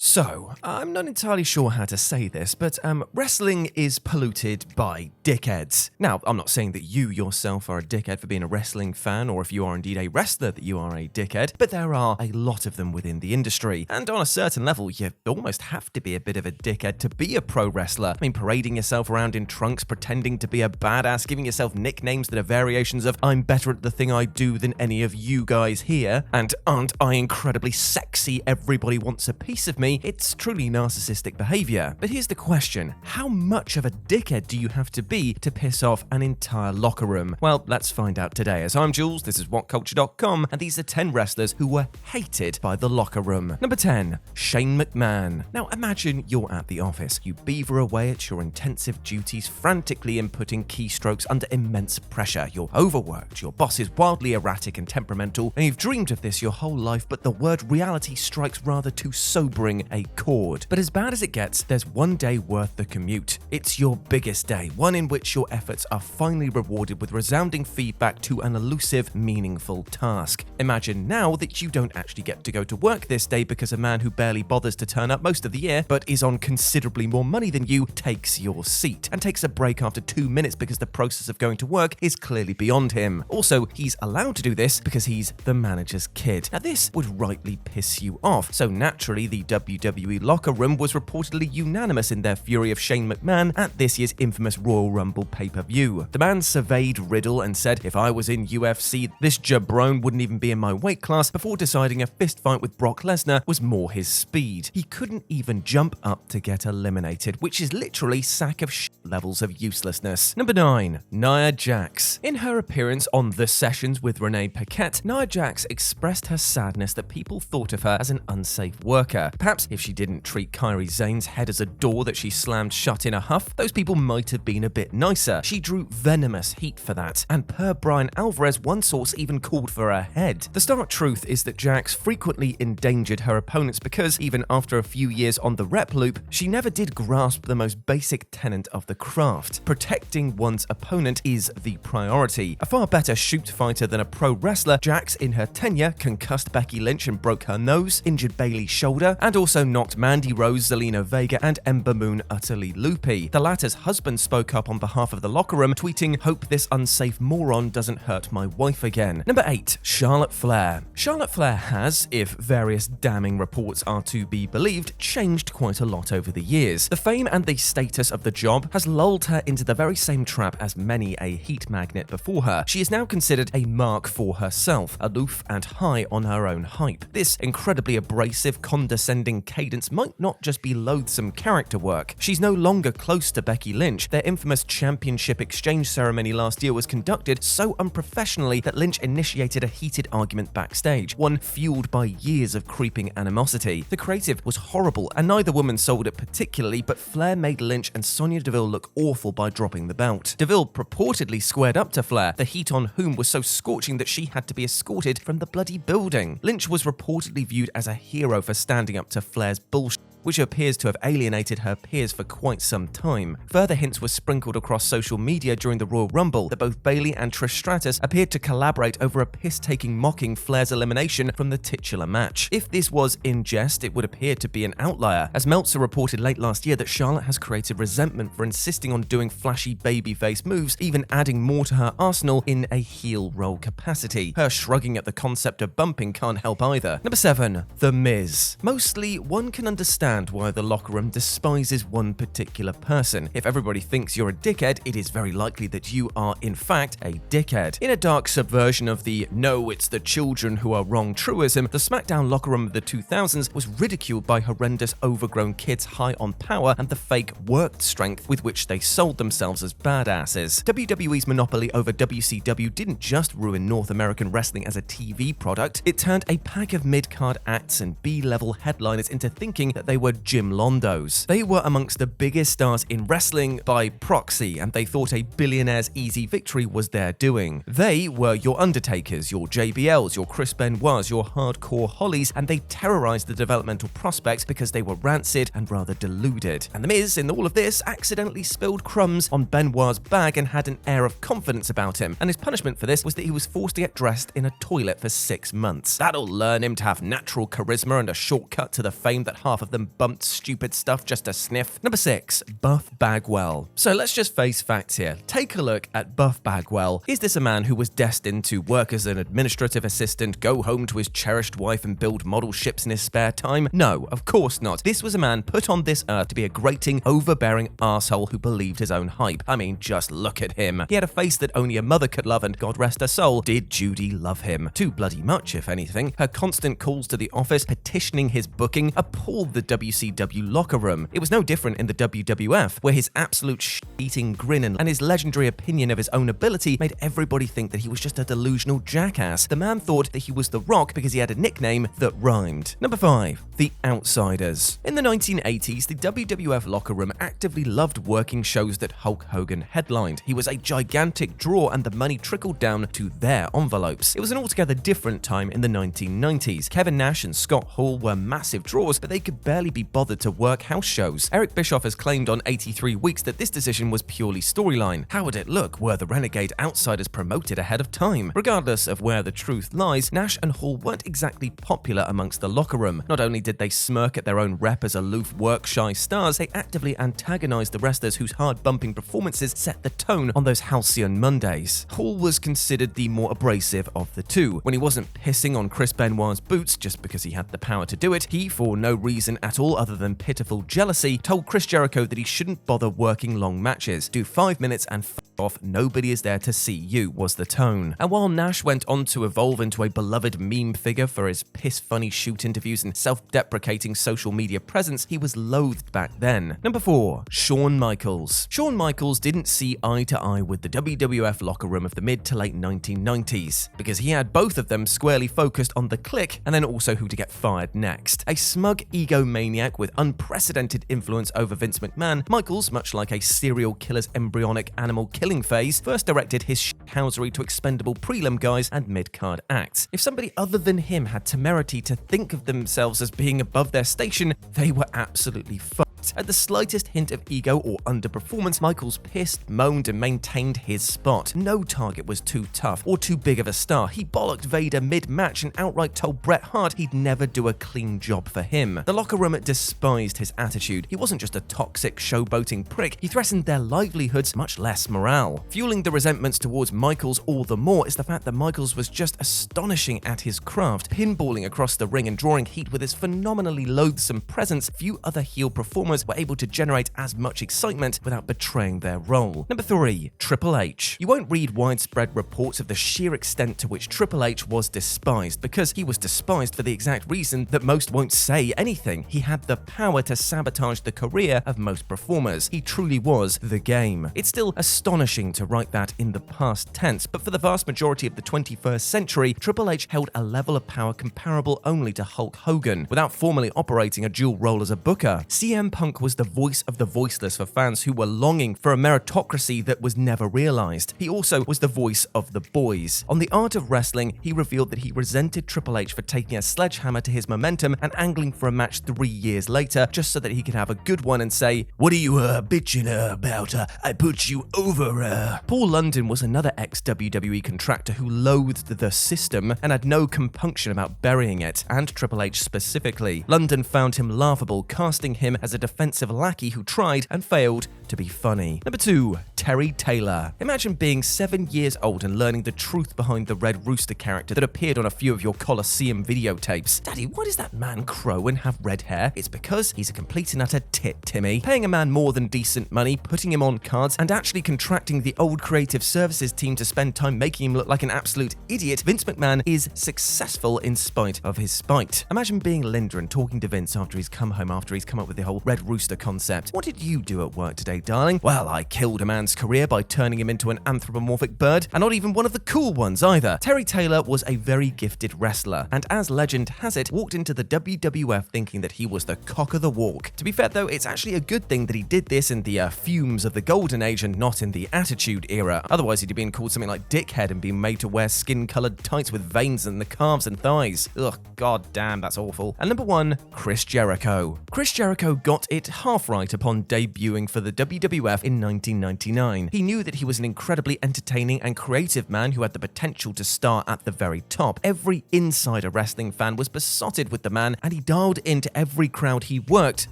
So, I'm not entirely sure how to say this, but wrestling is polluted by dickheads. Now, I'm not saying that you yourself are a dickhead for being a wrestling fan, or if you are indeed a wrestler that you are a dickhead, but there are a lot of them within the industry. And on a certain level, you almost have to be a bit of a dickhead to be a pro wrestler. I mean, parading yourself around in trunks, pretending to be a badass, giving yourself nicknames that are variations of "I'm better at the thing I do than any of you guys here," and "Aren't I incredibly sexy? Everybody wants a piece of me." It's truly narcissistic behavior. But here's the question: how much of a dickhead do you have to be to piss off an entire locker room? Well, let's find out today. As I'm Jules, this is WhatCulture.com, and these are 10 wrestlers who were hated by the locker room. Number 10, Shane McMahon. Now imagine you're at the office. You beaver away at your intensive duties, frantically inputting keystrokes under immense pressure. You're overworked, your boss is wildly erratic and temperamental, and you've dreamed of this your whole life, but the word reality strikes rather too sobering a chord. But as bad as it gets, there's one day worth the commute. It's your biggest day, one in which your efforts are finally rewarded with resounding feedback to an elusive, meaningful task. Imagine now that you don't actually get to go to work this day because a man who barely bothers to turn up most of the year, but is on considerably more money than you, takes your seat, and takes a break after 2 minutes because the process of going to work is clearly beyond him. Also, he's allowed to do this because he's the manager's kid. Now this would rightly piss you off, so naturally the WWE locker room was reportedly unanimous in their fury of Shane McMahon at this year's infamous Royal Rumble pay-per-view. The man surveyed Riddle and said, "If I was in UFC, this jabron wouldn't even be in my weight class," before deciding a fist fight with Brock Lesnar was more his speed. He couldn't even jump up to get eliminated, which is literally sack of shit levels of uselessness. Number 9, Nia Jax. In her appearance on The Sessions with Renee Paquette, Nia Jax expressed her sadness that people thought of her as an unsafe worker. Perhaps if she didn't treat Kairi Sane's head as a door that she slammed shut in a huff, those people might have been a bit nicer. She drew venomous heat for that, and per Brian Alvarez, one source even called for her head. The stark truth is that Jax frequently endangered her opponents because, even after a few years on the rep loop, she never did grasp the most basic tenet of the craft. Protecting one's opponent is the priority. A far better shoot fighter than a pro wrestler, Jax in her tenure concussed Becky Lynch and broke her nose, injured Bayley's shoulder, and also knocked Mandy Rose, Zelina Vega, and Ember Moon utterly loopy. The latter's husband spoke up on behalf of the locker room, tweeting, "Hope this unsafe moron doesn't hurt my wife again." Number 8, Charlotte Flair. Charlotte Flair has, if various damning reports are to be believed, changed quite a lot over the years. The fame and the status of the job has lulled her into the very same trap as many a heat magnet before her. She is now considered a mark for herself, aloof and high on her own hype. This incredibly abrasive, condescending cadence might not just be loathsome character work. She's no longer close to Becky Lynch. Their infamous championship exchange ceremony last year was conducted so unprofessionally that Lynch initiated a heated argument backstage, one fueled by years of creeping animosity. The creative was horrible, and neither woman sold it particularly, but Flair made Lynch and Sonya Deville look awful by dropping the belt. Deville purportedly squared up to Flair, the heat on whom was so scorching that she had to be escorted from the bloody building. Lynch was reportedly viewed as a hero for standing up to Flair's bullshit, which appears to have alienated her peers for quite some time. Further hints were sprinkled across social media during the Royal Rumble that both Bayley and Trish Stratus appeared to collaborate over a piss-taking mocking Flair's elimination from the titular match. If this was in jest, it would appear to be an outlier, as Meltzer reported late last year that Charlotte has created resentment for insisting on doing flashy babyface moves, even adding more to her arsenal in a heel role capacity. Her shrugging at the concept of bumping can't help either. Number 7, The Miz. Mostly, one can understand why the locker room despises one particular person. If everybody thinks you're a dickhead, it is very likely that you are, in fact, a dickhead. In a dark subversion of the "no, it's the children who are wrong" truism, the SmackDown locker room of the 2000s was ridiculed by horrendous overgrown kids high on power and the fake worked strength with which they sold themselves as badasses. WWE's monopoly over WCW didn't just ruin North American wrestling as a TV product, it turned a pack of mid-card acts and B-level headliners into thinking that they were Jim Londos. They were amongst the biggest stars in wrestling by proxy, and they thought a billionaire's easy victory was their doing. They were your Undertakers, your JBLs, your Chris Benoits, your hardcore Hollies, and they terrorized the developmental prospects because they were rancid and rather deluded. And The Miz, in all of this, accidentally spilled crumbs on Benoit's bag and had an air of confidence about him, and his punishment for this was that he was forced to get dressed in a toilet for 6 months. That'll learn him to have natural charisma and a shortcut to the fame that half of them bumped stupid stuff just to sniff. Number 6, Buff Bagwell. So let's just face facts here. Take a look at Buff Bagwell. Is this a man who was destined to work as an administrative assistant, go home to his cherished wife and build model ships in his spare time? No, of course not. This was a man put on this earth to be a grating, overbearing arsehole who believed his own hype. I mean, just look at him. He had a face that only a mother could love, and God rest her soul, did Judy love him. Too bloody much, if anything. Her constant calls to the office, petitioning his booking, appalled the WCW locker room. It was no different in the WWF, where his absolute shit-eating grin and his legendary opinion of his own ability made everybody think that he was just a delusional jackass. The man thought that he was The Rock because he had a nickname that rhymed. Number 5, The Outsiders. In the 1980s, the WWF locker room actively loved working shows that Hulk Hogan headlined. He was a gigantic draw and the money trickled down to their envelopes. It was an altogether different time in the 1990s. Kevin Nash and Scott Hall were massive draws, but they could barely be bothered to work house shows. Eric Bischoff has claimed on 83 Weeks that this decision was purely storyline. How would it look were the Renegade Outsiders promoted ahead of time? Regardless of where the truth lies, Nash and Hall weren't exactly popular amongst the locker room. Not only did they smirk at their own rep as aloof, work-shy stars, they actively antagonized the wrestlers whose hard-bumping performances set the tone on those halcyon Mondays. Hall was considered the more abrasive of the two. When he wasn't pissing on Chris Benoit's boots just because he had the power to do it, he, for no reason at all other than pitiful jealousy, told Chris Jericho that he shouldn't bother working long matches. Do 5 minutes and f off, nobody is there to see you, was the tone. And while Nash went on to evolve into a beloved meme figure for his piss-funny shoot interviews and self-deprecating social media presence, he was loathed back then. Number 4, Shawn Michaels. Shawn Michaels didn't see eye to eye with the WWF locker room of the mid to late 1990s, because he had both of them squarely focused on the clique and then also who to get fired next. A smug egomaniac with unprecedented influence over Vince McMahon, Michaels, much like a serial killer's embryonic animal killing phase, first directed his shithousery to expendable prelim guys and mid-card acts. If somebody other than him had temerity to think of themselves as being above their station, they were absolutely fucked. At the slightest hint of ego or underperformance, Michaels pissed, moaned, and maintained his spot. No target was too tough or too big of a star. He bollocked Vader mid-match and outright told Bret Hart he'd never do a clean job for him. The locker room despised his attitude. He wasn't just a toxic, showboating prick, he threatened their livelihoods, much less morale. Fueling the resentments towards Michaels all the more is the fact that Michaels was just astonishing at his craft, pinballing across the ring and drawing heat with his phenomenally loathsome presence. Few other heel performers were able to generate as much excitement without betraying their role. Number 3, Triple H. You won't read widespread reports of the sheer extent to which Triple H was despised, because he was despised for the exact reason that most won't say anything. He had the power to sabotage the career of most performers. He truly was the game. It's still astonishing to write that in the past tense, but for the vast majority of the 21st century, Triple H held a level of power comparable only to Hulk Hogan, without formally operating a dual role as a booker. CM Punk was the voice of the voiceless for fans who were longing for a meritocracy that was never realized. He also was the voice of the boys. On The Art of Wrestling, he revealed that he resented Triple H for taking a sledgehammer to his momentum and angling for a match 3 years later, just so that he could have a good one and say, "What are you bitching about? I put you over." Paul London was another ex-WWE contractor who loathed the system and had no compunction about burying it, and Triple H specifically. London found him laughable, casting him as a defensive lackey who tried and failed to be funny. Number 2, Terry Taylor. Imagine being 7 years old and learning the truth behind the Red Rooster character that appeared on a few of your Coliseum videotapes. Daddy, why does that man crow and have red hair? It's because he's a complete and utter tit, Timmy. Paying a man more than decent money, putting him on cards, and actually contracting the old creative services team to spend time making him look like an absolute idiot, Vince McMahon is successful in spite of his spite. Imagine being Linda and talking to Vince after he's come home after he's come up with the whole Red Rooster concept. "What did you do at work today, darling?" "Well, I killed a man's career by turning him into an anthropomorphic bird, and not even one of the cool ones either." Terry Taylor was a very gifted wrestler, and as legend has it, walked into the WWF thinking that he was the cock of the walk. To be fair though, it's actually a good thing that he did this in the fumes of the golden age and not in the attitude era. Otherwise he'd have been called something like dickhead and been made to wear skin-coloured tights with veins in the calves and thighs. Ugh, god damn, that's awful. And number 1, Chris Jericho. Chris Jericho got it half right upon debuting for the WWF in 1999. 1999. He knew that he was an incredibly entertaining and creative man who had the potential to star at the very top. Every insider wrestling fan was besotted with the man, and he dialed into every crowd he worked,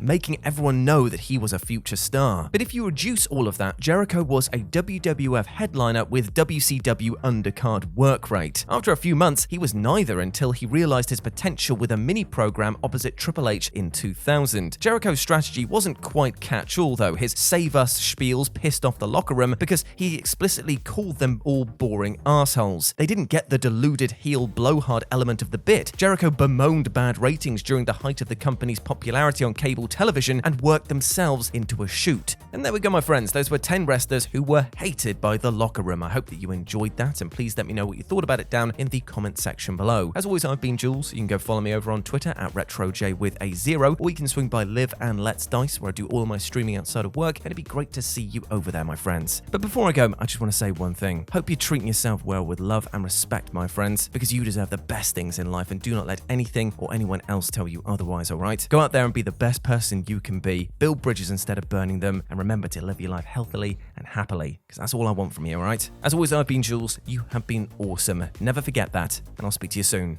making everyone know that he was a future star. But if you reduce all of that, Jericho was a WWF headliner with WCW undercard work rate. After a few months, he was neither until he realized his potential with a mini program opposite Triple H in 2000. Jericho's strategy wasn't quite catch-all though. His save us spiels pissed off the locker room because he explicitly called them all boring assholes. They didn't get the deluded heel blowhard element of the bit. Jericho bemoaned bad ratings during the height of the company's popularity on cable television and worked themselves into a shoot. And there we go, my friends. Those were 10 wrestlers who were hated by the locker room. I hope that you enjoyed that, and please let me know what you thought about it down in the comment section below. As always, I've been Jules. You can go follow me over on Twitter at RetroJ with a 0, or you can swing by Live and Let's Dice, where I do all of my streaming outside of work, and it'd be great to see you over there, my friends. But before I go, I just want to say one thing. Hope you're treating yourself well with love and respect, my friends, because you deserve the best things in life, and do not let anything or anyone else tell you otherwise, alright? Go out there and be the best person you can be, build bridges instead of burning them, and remember to live your life healthily and happily, because that's all I want from you, alright? As always, I've been Jules. You have been awesome. Never forget that, and I'll speak to you soon.